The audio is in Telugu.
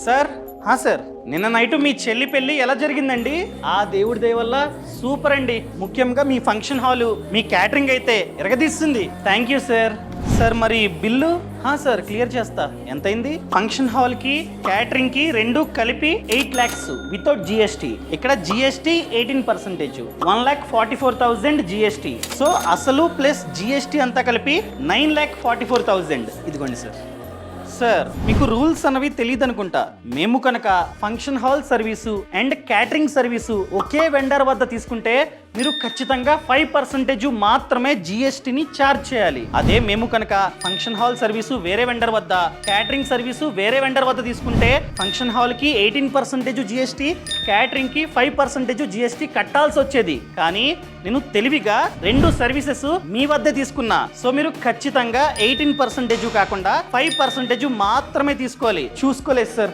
సార్ సార్ నిన్న నైట్ మీ చెల్లి పెళ్లి ఎలా జరిగిందండి? ఆ దేవుడి దయ వల్ల సూపర్ అండి. ముఖ్యంగా మీ ఫంక్షన్ హాలు, మీ క్యాటరింగ్ అయితే ఎరగదీస్తుంది. Thank you sir. సార్ మరి బిల్లు? సార్ క్లియర్ చేస్తా. ఎంతైంది? ఫంక్షన్ హాల్ కి క్యాటరింగ్ కి రెండు కలిపి 8 lakhs వితౌట్ జిఎస్టీ. ఇక్కడ జిఎస్టీ 18%, 1,44,000 జిఎస్టీ. సో అసలు ప్లస్ జిఎస్టీ అంతా కలిపి 9,44,000. ఇదిగోండి సార్. సార్ మీకు రూల్స్ అన్నవి తెలియదు అనుకుంటా. మేము కనుక function hall service and catering service okay vendor వద్ద తీసుకుంటే మీరు ఖచ్చితంగా 5% మాత్రమే జిఎస్టీని ఛార్జ్ చేయాలి. అదే మేము కనుక ఫంక్షన్ హాల్ సర్వీసు వేరే వెండర్ వద్ద, క్యాటరింగ్ సర్వీసు వేరే వెండర్ వద్ద తీసుకుంటే ఫంక్షన్ హాల్ కి 18% జిఎస్టీ, క్యాటరింగ్ కి 5% జిఎస్టీ కట్టాల్సి వచ్చేది. కానీ నేను తెలివిగా రెండు సర్వీసెస్ మీ వద్దే తీసుకున్నా. సో మీరు ఖచ్చితంగా 18% కాకుండా 5% మాత్రమే తీసుకోవాలి. చూసుకోలేదు సార్.